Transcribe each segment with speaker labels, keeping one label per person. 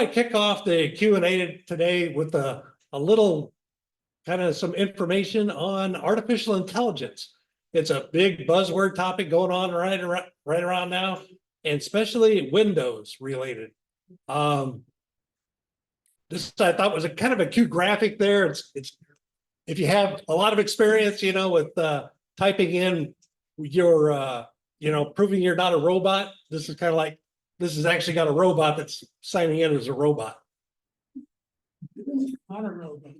Speaker 1: I kick off the Q&A today with a little kind of some information on artificial intelligence. It's a big buzzword topic going on right around now, and especially Windows related. This I thought was a kind of a cute graphic there. It's if you have a lot of experience, with typing in your, proving you're not a robot. This is kind of like, this has actually got a robot that's signing in as a robot. Not a robot.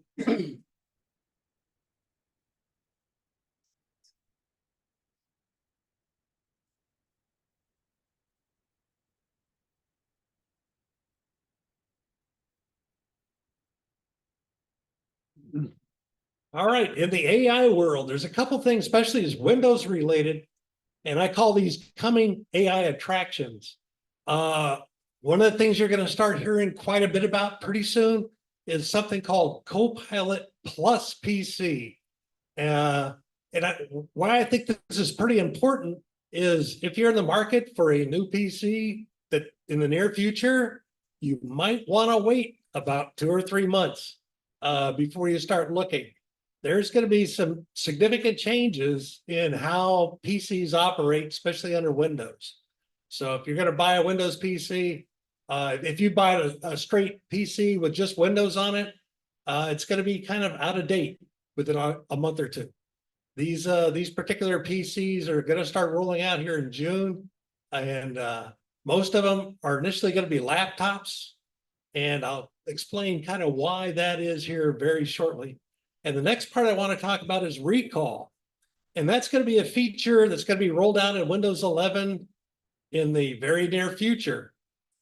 Speaker 1: All right, in the AI world, there's a couple things, especially as Windows related, and I call these coming AI attractions. One of the things you're going to start hearing quite a bit about pretty soon is something called Copilot Plus PC. Why I think this is pretty important is if you're in the market for a new PC that in the near future, you might want to wait about 2 or 3 months before you start looking. There's going to be some significant changes in how PCs operate, especially under Windows. So if you're going to buy a Windows PC, if you buy a straight PC with just Windows on it, it's going to be kind of out of date within a month or two. These particular PCs are going to start rolling out here in June, and most of them are initially going to be laptops, and I'll explain kind of why that is here very shortly. And the next part I want to talk about is recall. And that's going to be a feature that's going to be rolled out in Windows 11 in the very near future.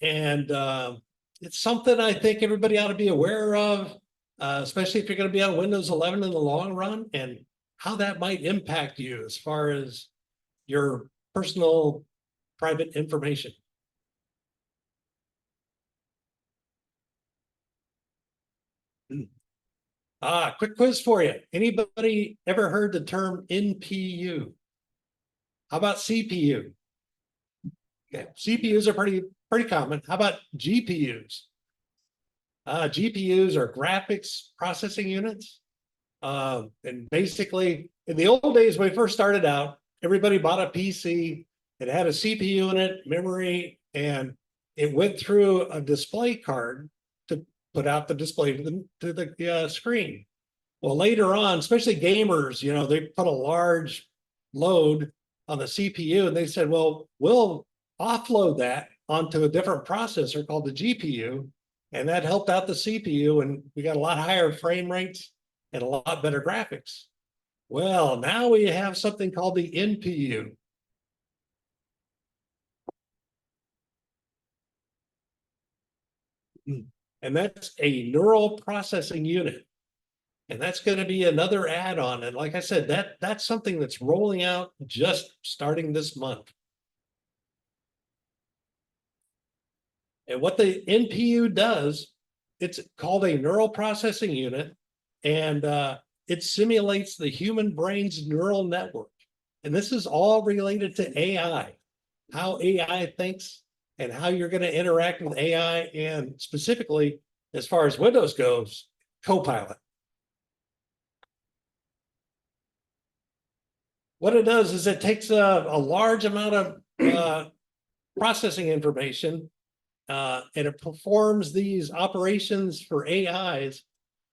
Speaker 1: And it's something I think everybody ought to be aware of, especially if you're going to be on Windows 11 in the long run, and how that might impact you as far as your personal private information. Quick quiz for you. Anybody ever heard the term NPU? How about CPU? Okay, CPUs are pretty common. How about GPUs? GPUs are graphics processing units. And basically, in the old days, when we first started out, everybody bought a PC. It had a CPU in it, memory, and it went through a display card to put out the display to the screen. Well, later on, especially gamers, they put a large load on the CPU, and they said, well, we'll offload that onto a different processor called the GPU, and that helped out the CPU, and we got a lot higher frame rates and a lot better graphics. Well, now we have something called the NPU. And that's a neural processing unit. And that's going to be another add-on. And like I said, that's something that's rolling out just starting this month. And what the NPU does, it's called a neural processing unit, and it simulates the human brain's neural network. And this is all related to AI, how AI thinks and how you're going to interact with AI, and specifically, as far as Windows goes, Copilot. What it does is it takes a large amount of processing information, and it performs these operations for AIs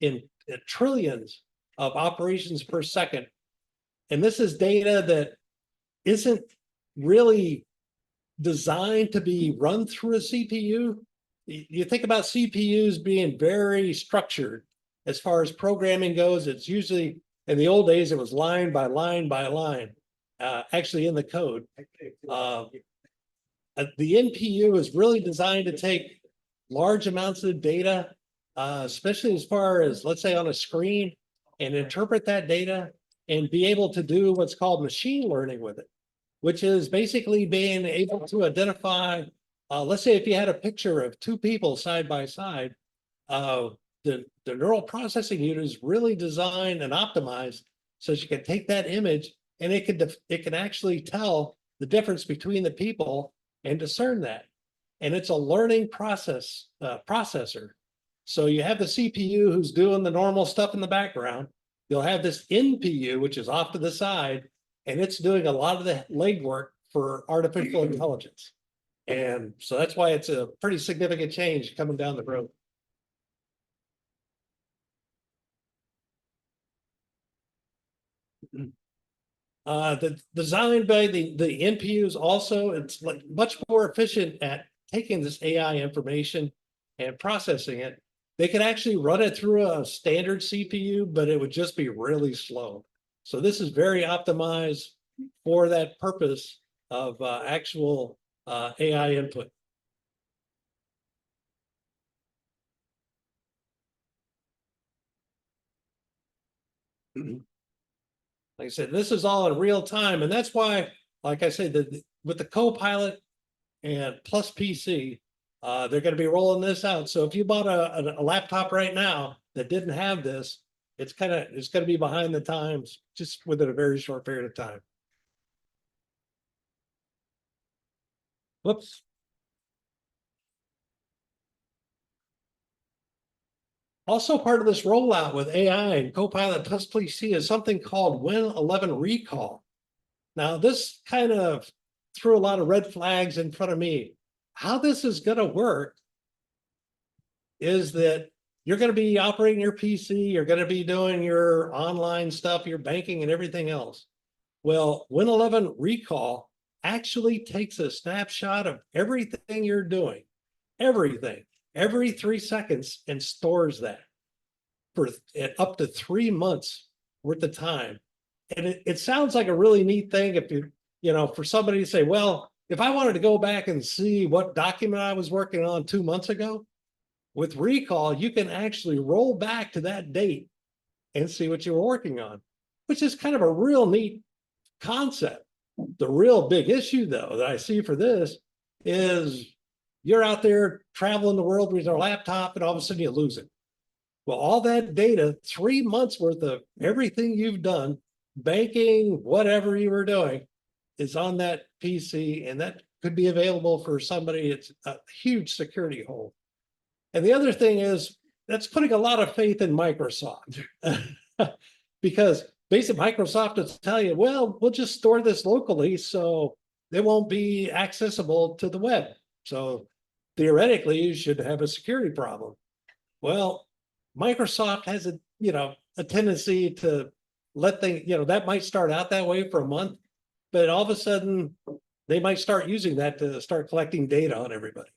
Speaker 1: in trillions of operations per second. And this is data that isn't really designed to be run through a CPU. You think about CPUs being very structured as far as programming goes. It's usually, in the old days, it was line by line by line, actually in the code. The NPU is really designed to take large amounts of data, especially as far as, let's say, on a screen, and interpret that data and be able to do what's called machine learning with it, which is basically being able to identify, let's say if you had a picture of two people side by side, the neural processing unit is really designed and optimized so you can take that image and it can actually tell the difference between the people and discern that. and it's a learning processor. So you have the CPU who's doing the normal stuff in the background. You'll have this NPU, which is off to the side, and it's doing a lot of the legwork for artificial intelligence. And so that's why it's a pretty significant change coming down the road. The design by the NPUs also, it's like much more efficient at taking this AI information and processing it. They could actually run it through a standard CPU, but it would just be really slow. So this is very optimized for that purpose of actual AI input. Like I said, this is all in real time, and that's why, like I said, with the Copilot and plus PC, they're going to be rolling this out. So if you bought a laptop right now that didn't have this, it's going to be behind the times just within a very short period of time. Whoops. Also part of this rollout with AI and Copilot plus PC is something called Win11 Recall. Now, this kind of threw a lot of red flags in front of me. How this is going to work is that you're going to be operating your PC, you're going to be doing your online stuff, your banking and everything else. Well, Win11 Recall actually takes a snapshot of everything you're doing, everything, every 3 seconds, and stores that for up to 3 months worth of time. And it sounds like a really neat thing if for somebody to say, well, if I wanted to go back and see what document I was working on 2 months ago, with Recall, you can actually roll back to that date and see what you were working on, which is kind of a real neat concept. The real big issue, though, that I see for this is you're out there traveling the world with your laptop and all of a sudden you lose it. Well, all that data, 3 months worth of everything you've done, banking, whatever you were doing, is on that PC, and that could be available for somebody. It's a huge security hole. And the other thing is that's putting a lot of faith in Microsoft because basically Microsoft will tell you, well, we'll just store this locally so it won't be accessible to the web. So theoretically, you should have a security problem. Well, Microsoft has a tendency to let things, that might start out that way for a month, but all of a sudden they might start using that to start collecting data on everybody.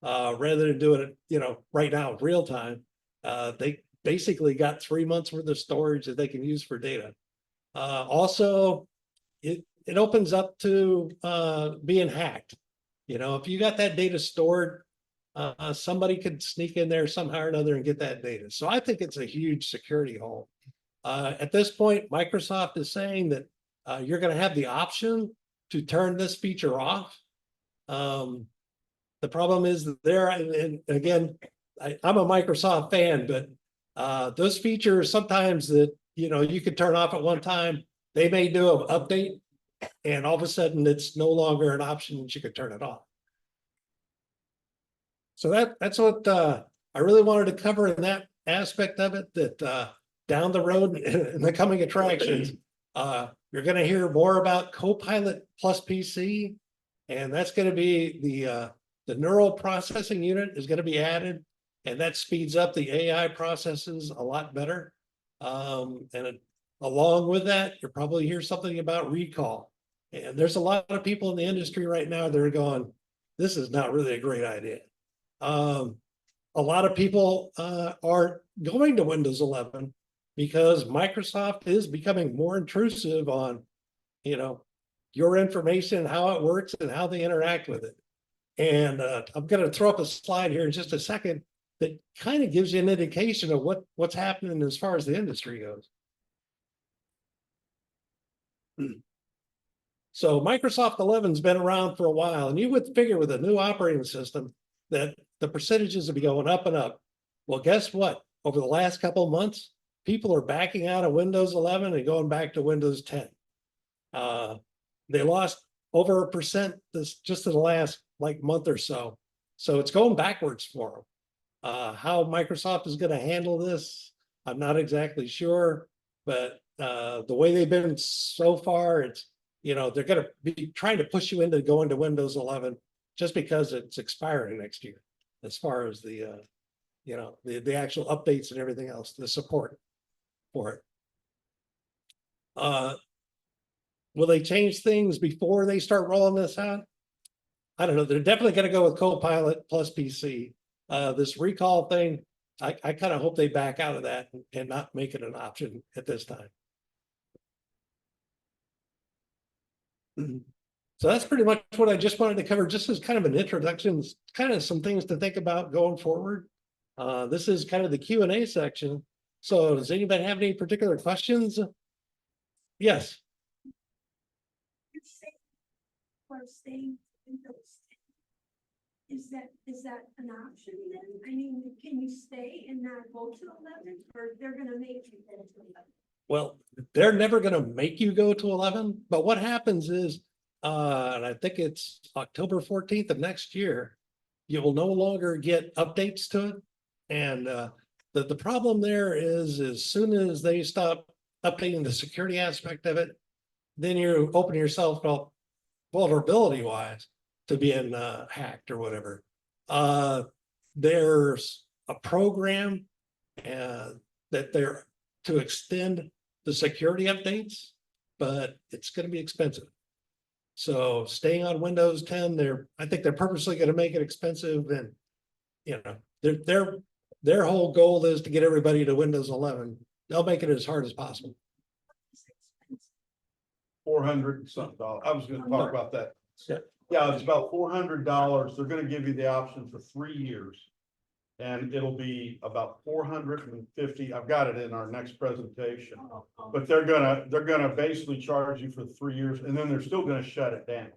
Speaker 1: Rather than doing it, right now, real time, they basically got 3 months worth of storage that they can use for data. Also, it opens up to being hacked. If you got that data stored, somebody could sneak in there somehow or another and get that data. So I think it's a huge security hole. At this point, Microsoft is saying that you're going to have the option to turn this feature off. The problem is that and again, I'm a Microsoft fan, but those features sometimes that you could turn off at one time, they may do an update, and all of a sudden it's no longer an option that you could turn it off. So that's what I really wanted to cover in that aspect of it. That down the road in the coming attractions, you're going to hear more about Copilot plus PC, and that's going to be the neural processing unit is going to be added, and that speeds up the AI processes a lot better. Along with that, you'll probably hear something about recall. And there's a lot of people in the industry right now that are going, this is not really a great idea. A lot of people are going to Windows 11 because Microsoft is becoming more intrusive on, your information, how it works, and how they interact with it. And I'm going to throw up a slide here in just a second that kind of gives you an indication of what's happening as far as the industry goes. So Microsoft 11's been around for a while, and you would figure with a new operating system that the percentages would be going up and up. Well, guess what? Over the last couple of months, people are backing out of Windows 11 and going back to Windows 10. They lost over 1% just in the last month or so. So it's going backwards for them. How Microsoft is going to handle this, I'm not exactly sure, but the way they've been so far, it's, they're going to be trying to push you into going to Windows 11 just because it's expiring next year, as far as the actual updates and everything else, the support for it. Will they change things before they start rolling this out? I don't know. They're definitely going to go with Copilot plus PC. This recall thing, I kind of hope they back out of that and not make it an option at this time. So that's pretty much what I just wanted to cover, just as kind of an introduction, kind of some things to think about going forward. This is kind of the Q&A section. So does anybody have any particular questions? Yes.
Speaker 2: For staying in those, is that an option then? I mean, can you stay and not go to 11, or they're gonna make you go to 11?
Speaker 1: Well, they're never going to make you go to 11, but what happens is, and I think it's October 14th of next year, you will no longer get updates to it. And the problem there is, as soon as they stop updating the security aspect of it, then you open yourself up vulnerability wise to being hacked or whatever. There's a program that they're to extend the security updates, but it's going to be expensive. So staying on Windows 10, I think they're purposely going to make it expensive, and their whole goal is to get everybody to Windows 11. They'll make it as hard as possible.
Speaker 3: $400 something. I was going to talk about that.
Speaker 1: Yeah.
Speaker 3: Yeah, it's about $400. They're going to give you the option for 3 years. And it'll be about 450. I've got it in our next presentation. But they're gonna basically charge you for 3 years, and then they're still gonna shut it down.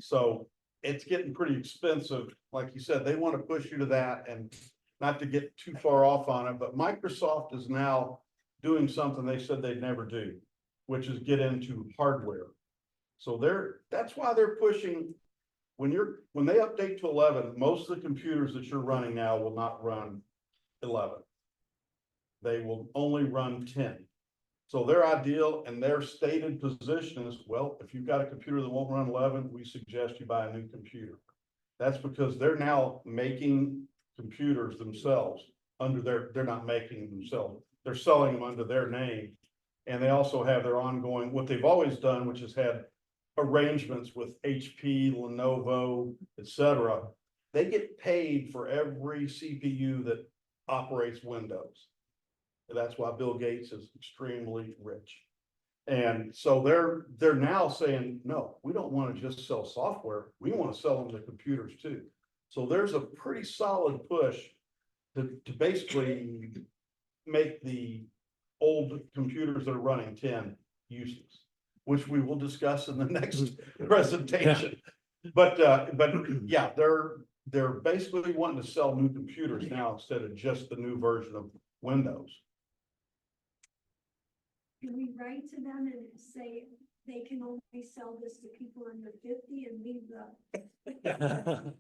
Speaker 3: So it's getting pretty expensive. Like you said, they want to push you to that, and not to get too far off on it, but Microsoft is now doing something they said they'd never do, which is get into hardware. So that's why they're pushing. When they update to 11, most of the computers that you're running now will not run 11. They will only run 10. So their ideal and their stated position is, well, if you've got a computer that won't run 11, we suggest you buy a new computer. That's because they're now making computers themselves they're not making them themselves. They're selling them under their name. And they also have their ongoing, what they've always done, which has had arrangements with HP, Lenovo, etc. They get paid for every CPU that operates Windows. And that's why Bill Gates is extremely rich. And so they're now saying, no, we don't want to just sell software. We want to sell them the computers too. So there's a pretty solid push to basically make the old computers that are running 10 useless, which we will discuss in the next presentation. But yeah, they're basically wanting to sell new computers now instead of just the new version of Windows.
Speaker 2: Can we write to them and say they can only sell this to people under 50 and leave the